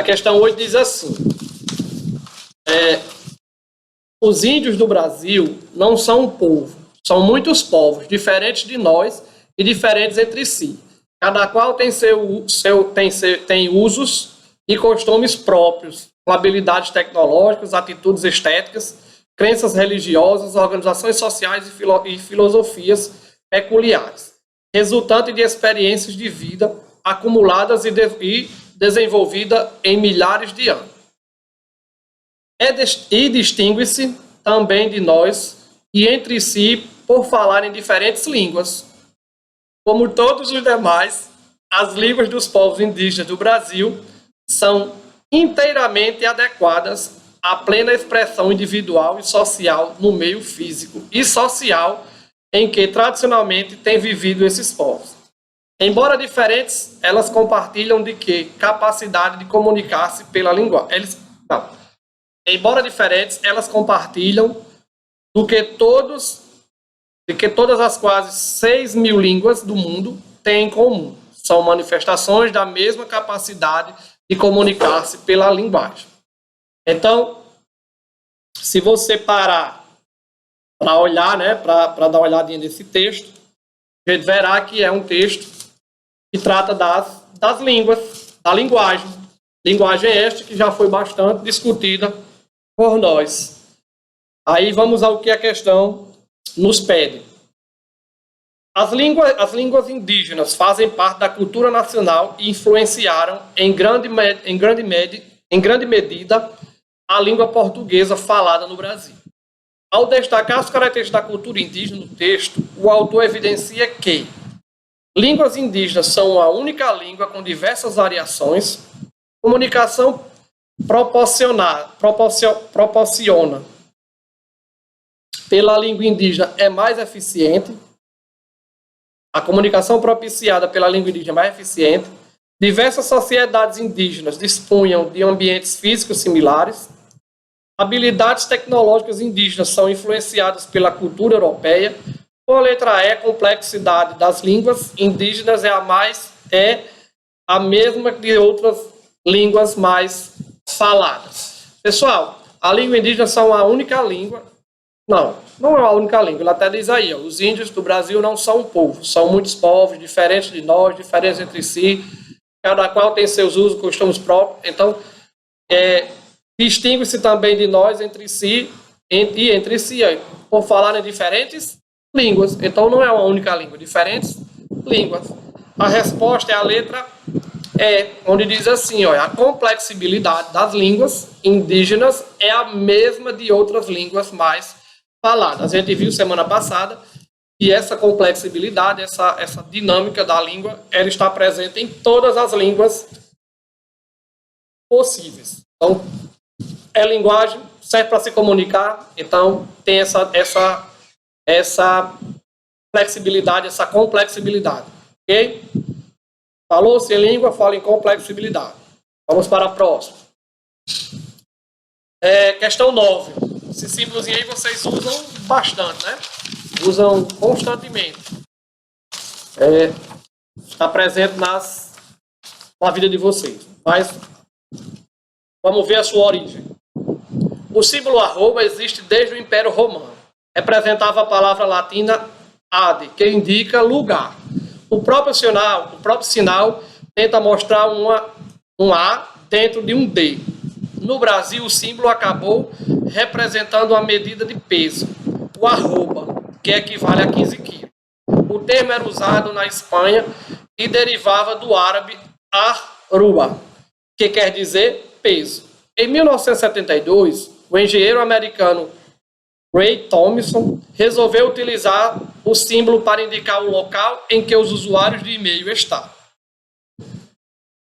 A questão 8 diz assim: os índios do Brasil não são um povo, são muitos povos, diferentes de nós e diferentes entre si. Cada qual tem usos e costumes próprios, com habilidades tecnológicas, atitudes estéticas, crenças religiosas, organizações sociais e filosofias peculiares, resultante de experiências de vida acumuladas e desenvolvidas em milhares de anos. E distingue-se também de nós e entre si por falarem diferentes línguas. Como todos os demais, as línguas dos povos indígenas do Brasil são inteiramente adequadas à plena expressão individual e social no meio físico e social em que tradicionalmente têm vivido esses povos. Embora diferentes, elas compartilham de que capacidade de comunicar-se pela linguagem. Embora diferentes, elas compartilham de que todas as quase 6 mil línguas do mundo têm em comum. São manifestações da mesma capacidade de comunicar-se pela linguagem. Então, se você parar para olhar, né, para dar uma olhadinha nesse texto, a gente verá que é um texto que trata das línguas, da linguagem. Linguagem esta que já foi bastante discutida por nós. Aí vamos ao que a questão nos pede. As línguas indígenas fazem parte da cultura nacional e influenciaram em grande medida a língua portuguesa falada no Brasil. Ao destacar as características da cultura indígena no texto, o autor evidencia que línguas indígenas são a única língua com diversas variações, comunicação proporciona pela língua indígena é mais eficiente, a comunicação propiciada pela língua indígena é mais eficiente, diversas sociedades indígenas dispunham de ambientes físicos similares, habilidades tecnológicas indígenas são influenciadas pela cultura europeia, com a letra E, complexidade das línguas indígenas é a mesma de outras línguas mais faladas. Pessoal, a língua indígena são a única língua. Não é a única língua. Ele até diz aí, os índios do Brasil não são um povo, são muitos povos, diferentes de nós, diferentes entre si, cada qual tem seus usos, costumes próprios. Então, distingue-se também de nós entre si, por falarem diferentes línguas. Então, não é uma única língua, diferentes línguas. A resposta é a letra E, onde diz assim, a complexibilidade das línguas indígenas é a mesma de outras línguas mais faladas. A gente viu semana passada que essa complexibilidade, essa dinâmica da língua, ela está presente em todas as línguas possíveis. Então, é linguagem, serve para se comunicar, então tem essa flexibilidade, essa complexibilidade. Ok? Falou-se em língua, fala em complexibilidade. Vamos para a próxima. Questão 9. Esse símbolozinho aí vocês usam bastante, né? Usam constantemente. Está presente na vida de vocês. Mas vamos ver a sua origem. O símbolo arroba existe desde o Império Romano. Representava a palavra latina ad, que indica lugar. O próprio sinal tenta mostrar um A dentro de um D. No Brasil, o símbolo acabou representando a medida de peso, o arroba, que equivale a 15 quilos. O termo era usado na Espanha e derivava do árabe arruba, que quer dizer peso. Em 1972, o engenheiro americano Ray Thompson resolveu utilizar o símbolo para indicar o local em que os usuários de e-mail estão.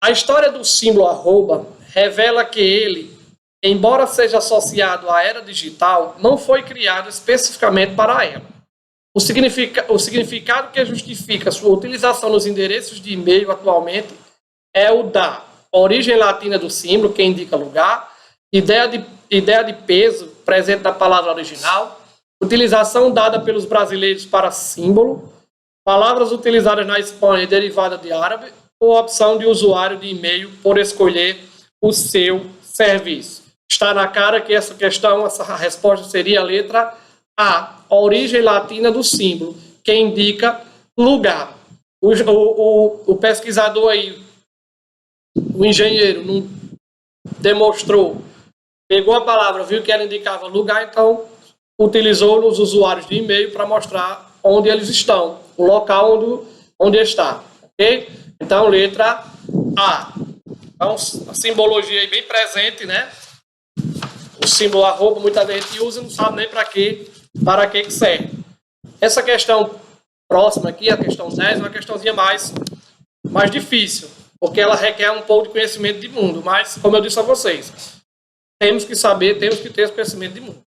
A história do símbolo arroba revela que ele, embora seja associado à era digital, não foi criado especificamente para ela. O significado que justifica sua utilização nos endereços de e-mail atualmente é o da origem latina do símbolo, que indica lugar, ideia de peso presente na palavra original, utilização dada pelos brasileiros para símbolo, palavras utilizadas na Espanha derivadas de árabe, ou opção de usuário de e-mail por escolher o seu serviço. Está na cara que essa questão, essa resposta seria a letra A, a origem latina do símbolo, que indica lugar. O pesquisador aí, o engenheiro, não demonstrou, pegou a palavra, viu que ela indicava lugar, então utilizou os usuários de e-mail para mostrar onde eles estão, o local onde está, ok? Então, letra A. Então, a simbologia aí bem presente, né? O símbolo arroba, muita gente usa e não sabe nem para que serve. Essa questão próxima aqui, a questão 10, é uma questãozinha mais difícil, porque ela requer um pouco de conhecimento de mundo, mas, como eu disse a vocês, temos que saber, temos que ter esse conhecimento de mundo.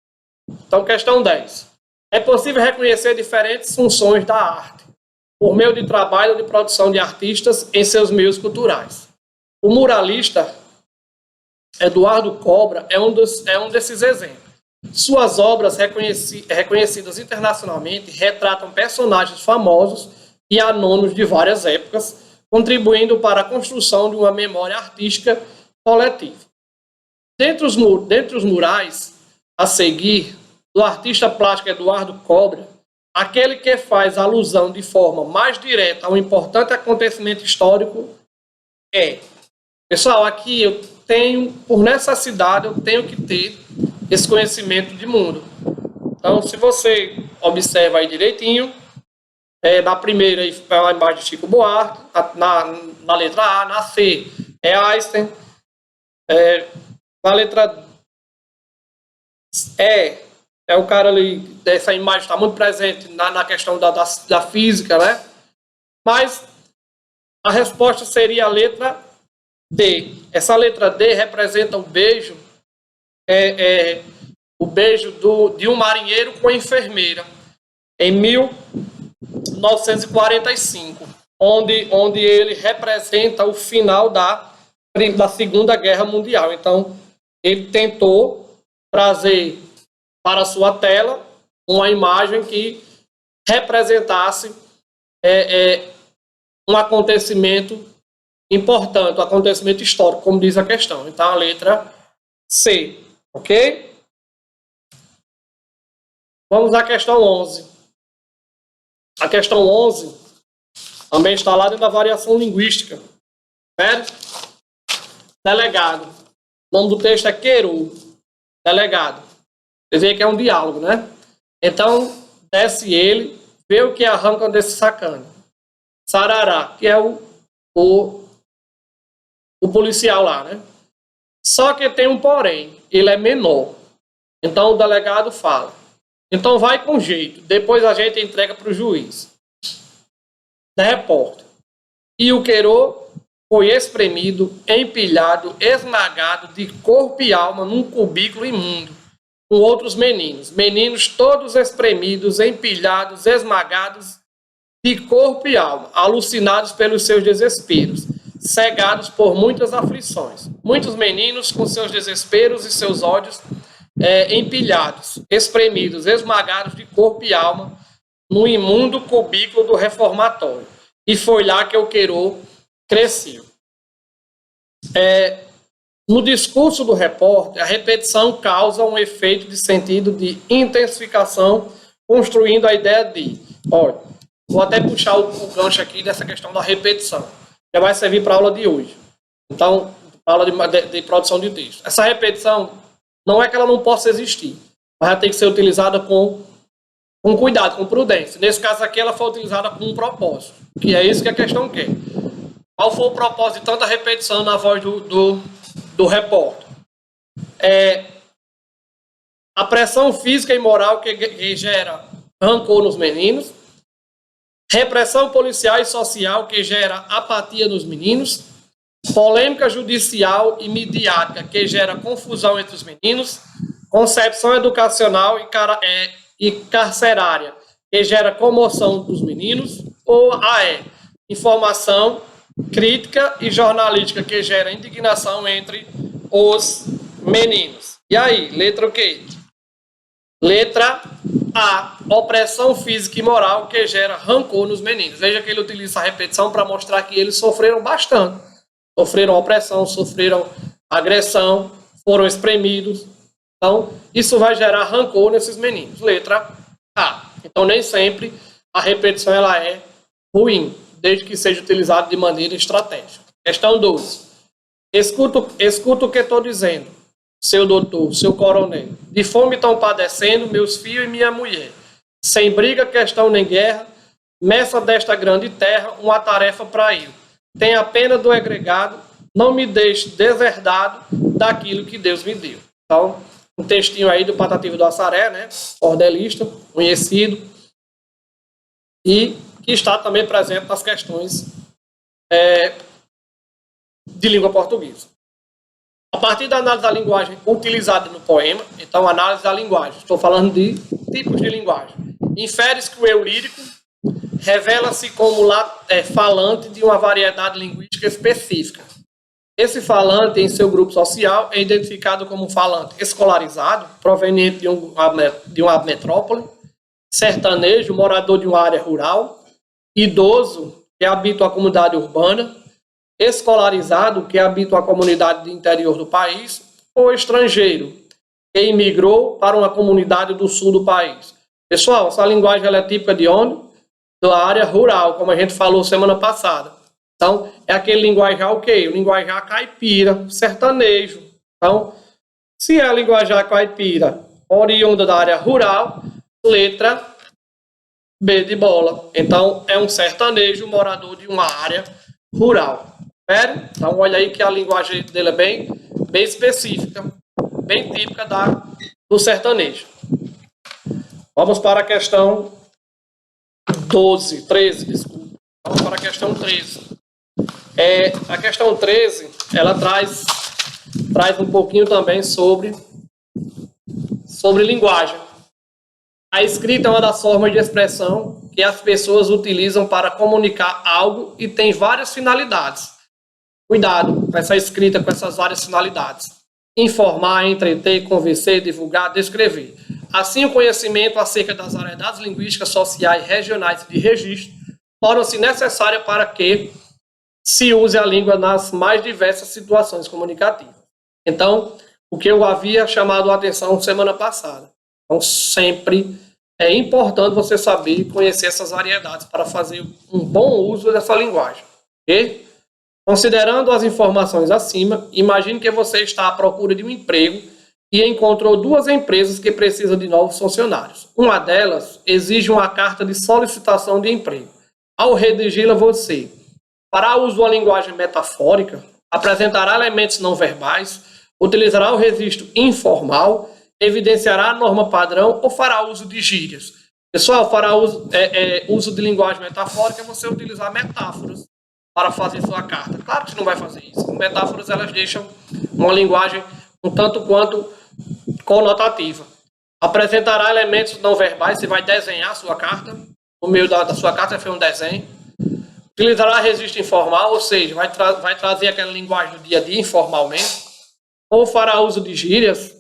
Então, questão 10. É possível reconhecer diferentes funções da arte por meio de trabalho de produção de artistas em seus meios culturais. O muralista Eduardo Cobra é um desses exemplos. Suas obras reconhecidas internacionalmente retratam personagens famosos e anônimos de várias épocas, contribuindo para a construção de uma memória artística coletiva. Dentre os murais a seguir, do artista plástico Eduardo Cobra, aquele que faz alusão de forma mais direta a um importante acontecimento histórico é... Pessoal, aqui eu tenho, por necessidade, eu tenho que ter esse conhecimento de mundo. Então, se você observa aí direitinho, na primeira é a imagem de Chico Buarque, na letra A, na C é Einstein, na letra E é o cara ali, essa imagem está muito presente na questão da física, né? Mas a resposta seria a letra D. Essa letra D representa o beijo, o beijo de um marinheiro com a enfermeira, em 1945, onde ele representa o final da Segunda Guerra Mundial. Então, ele tentou trazer para a sua tela uma imagem que representasse um acontecimento importante, um acontecimento histórico, como diz a questão. Então, a letra C, ok? Vamos à questão 11. A questão 11 também está lá dentro da variação linguística. Certo? Delegado. O nome do texto é Queiro. Delegado. Você vê que é um diálogo, né? Então, desce ele, vê o que arranca desse sacane. Sarará, que é o policial lá, né? Só que tem um porém, ele é menor. Então, o delegado fala. Então, vai com jeito. Depois a gente entrega para o juiz. Repórter. E o Queiro foi espremido, empilhado, esmagado de corpo e alma num cubículo imundo, com outros meninos. Meninos todos espremidos, empilhados, esmagados de corpo e alma, alucinados pelos seus desesperos, cegados por muitas aflições. Muitos meninos com seus desesperos e seus ódios empilhados, espremidos, esmagados de corpo e alma no imundo cubículo do reformatório. E foi lá que o Queiro cresceu. No discurso do repórter, a repetição causa um efeito de sentido de intensificação, construindo a ideia de... Olha, vou até puxar o gancho aqui dessa questão da repetição, que vai servir para a aula de hoje. Então, aula de produção de texto. Essa repetição não é que ela não possa existir, mas ela tem que ser utilizada com cuidado, com prudência. Nesse caso aqui, ela foi utilizada com um propósito, que é isso que a questão quer. Qual foi o propósito de tanta repetição na voz do repórter? A pressão física e moral que gera rancor nos meninos, repressão policial e social que gera apatia nos meninos, polêmica judicial e midiática que gera confusão entre os meninos, concepção educacional e carcerária que gera comoção dos meninos, ou informação crítica e jornalística que gera indignação entre os meninos. E aí, letra o quê? Letra A, opressão física e moral que gera rancor nos meninos. Veja que ele utiliza a repetição para mostrar que eles sofreram bastante. Sofreram opressão, sofreram agressão, foram espremidos. Então, isso vai gerar rancor nesses meninos. Letra A. Então, nem sempre a repetição ela é ruim, desde que seja utilizada de maneira estratégica. Questão 12. Escuta o que estou dizendo, seu doutor, seu coronel. De fome estão padecendo meus filhos e minha mulher. Sem briga, questão nem guerra, meça desta grande terra uma tarefa para eu. Tenha pena do agregado, não me deixe deserdado daquilo que Deus me deu. Então, um textinho aí do Patativa do Assaré, né? Cordelista, conhecido, e que está também presente nas questões de língua portuguesa. A partir da análise da linguagem utilizada no poema, então análise da linguagem, estou falando de tipos de linguagem. Infere-se que o eu lírico revela-se como falante de uma variedade linguística específica. Esse falante, em seu grupo social, é identificado como um falante escolarizado, proveniente de uma metrópole, sertanejo, morador de uma área rural, idoso, que habita a comunidade urbana, escolarizado, que habita a comunidade do interior do país, ou estrangeiro, que imigrou para uma comunidade do sul do país. Pessoal, essa linguagem ela é típica de onde? Da área rural, como a gente falou semana passada. Então, é aquele linguajar o quê? O linguajar caipira, sertanejo. Então, se é a linguajar caipira oriunda da área rural, letra B de bola. Então, é um sertanejo morador de uma área rural. Então, olha aí que a linguagem dele é bem específica, bem típica do sertanejo. Vamos para a questão 13, desculpa. Vamos para a questão 13. A questão 13, ela traz um pouquinho também sobre linguagem. A escrita é uma das formas de expressão que as pessoas utilizam para comunicar algo e tem várias finalidades. Cuidado com essa escrita, com essas várias finalidades. Informar, entreter, convencer, divulgar, descrever. Assim, o conhecimento acerca das variedades linguísticas, sociais, regionais e de registro torna-se necessária para que se use a língua nas mais diversas situações comunicativas. Então, o que eu havia chamado a atenção semana passada. Então, sempre é importante você saber e conhecer essas variedades para fazer um bom uso dessa linguagem. Ok? Considerando as informações acima, imagine que você está à procura de um emprego e encontrou duas empresas que precisam de novos funcionários. Uma delas exige uma carta de solicitação de emprego. Ao redigi-la, você, para uso de uma linguagem metafórica, apresentará elementos não verbais, utilizará o registro informal, evidenciará a norma padrão ou fará uso de gírias. Pessoal, fará uso de linguagem metafórica é você utilizar metáforas para fazer sua carta. Claro que você não vai fazer isso. Metáforas, elas deixam uma linguagem um tanto quanto conotativa. Apresentará elementos não verbais, você vai desenhar a sua carta. No meio da sua carta, você fez um desenho. Utilizará registro informal, ou seja, vai trazer aquela linguagem do dia a dia informalmente. Ou fará uso de gírias.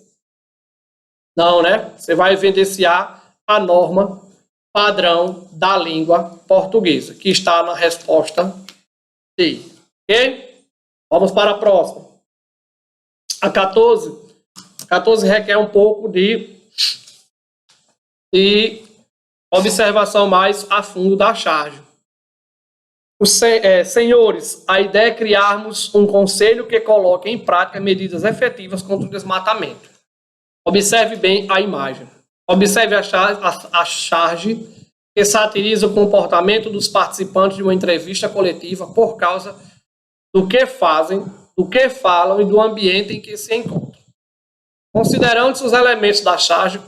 Não, né? Você vai evidenciar a norma padrão da língua portuguesa, que está na resposta D. Ok? Vamos para a próxima. A 14. A 14 requer um pouco de observação mais a fundo da charge. Senhores, a ideia é criarmos um conselho que coloque em prática medidas efetivas contra o desmatamento. Observe bem a imagem. Observe a charge que satiriza o comportamento dos participantes de uma entrevista coletiva por causa do que fazem, do que falam e do ambiente em que se encontram. Considerando-se os elementos da charge,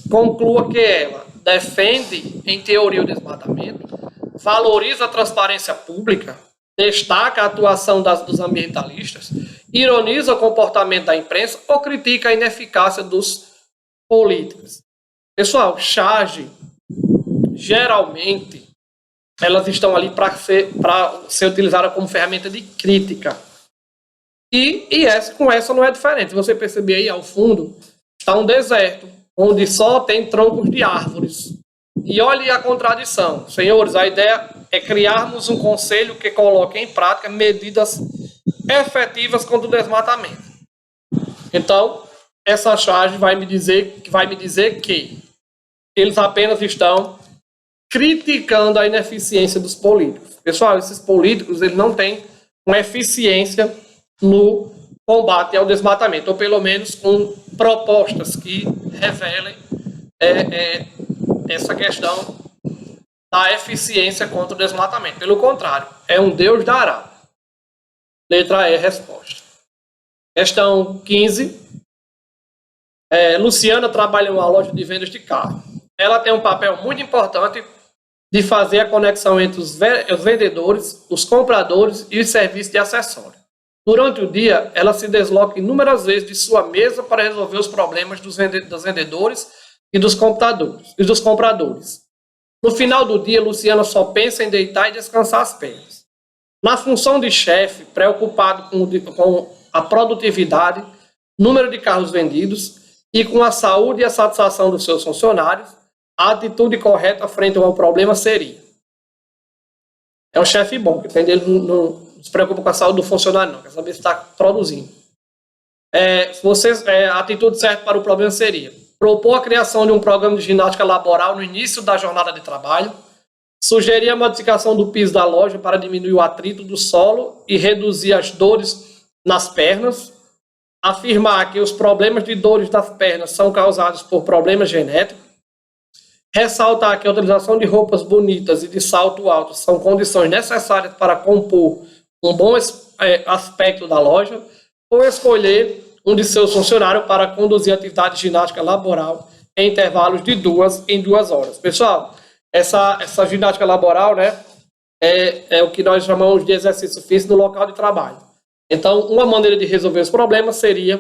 conclua que ela defende, em teoria, o desmatamento, valoriza a transparência pública, destaca a atuação dos ambientalistas, ironiza o comportamento da imprensa ou critica a ineficácia dos políticos. Pessoal, charge, geralmente, elas estão ali para ser utilizadas como ferramenta de crítica. E com essa não é diferente. Se você perceber aí ao fundo, está um deserto, onde só tem troncos de árvores. E olhe a contradição. Senhores, a ideia é criarmos um conselho que coloque em prática medidas efetivas contra o desmatamento. Então, essa charge vai me dizer que eles apenas estão criticando a ineficiência dos políticos. Pessoal, esses políticos eles não têm uma eficiência no combate ao desmatamento, ou pelo menos com propostas que revelem essa questão da eficiência contra o desmatamento. Pelo contrário, é um Deus dará. Letra E, resposta. Questão 15. Luciana trabalha em uma loja de vendas de carro. Ela tem um papel muito importante de fazer a conexão entre os vendedores, os compradores e os serviços de acessório. Durante o dia, ela se desloca inúmeras vezes de sua mesa para resolver os problemas dos vendedores e dos compradores. No final do dia, Luciana só pensa em deitar e descansar as pernas. Na função de chefe, preocupado com a produtividade, número de carros vendidos e com a saúde e a satisfação dos seus funcionários, a atitude correta frente ao problema seria: é um chefe bom, que não se preocupa com a saúde do funcionário, não, quer saber se está produzindo. A atitude certa para o problema seria propor a criação de um programa de ginástica laboral no início da jornada de trabalho, sugerir a modificação do piso da loja para diminuir o atrito do solo e reduzir as dores nas pernas, afirmar que os problemas de dores das pernas são causados por problemas genéticos, ressaltar que a utilização de roupas bonitas e de salto alto são condições necessárias para compor um bom aspecto da loja, ou escolher um de seus funcionários para conduzir a atividade de ginástica laboral em intervalos de 2 em 2 horas. Pessoal, essa ginástica laboral, né, é o que nós chamamos de exercício físico no local de trabalho. Então, uma maneira de resolver os problemas seria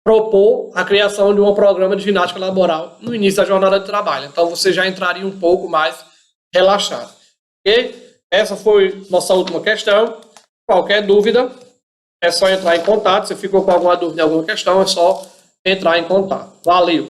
propor a criação de um programa de ginástica laboral no início da jornada de trabalho. Então, você já entraria um pouco mais relaxado. Ok? Essa foi nossa última questão. Qualquer dúvida, é só entrar em contato. Se ficou com alguma dúvida em alguma questão, é só entrar em contato. Valeu!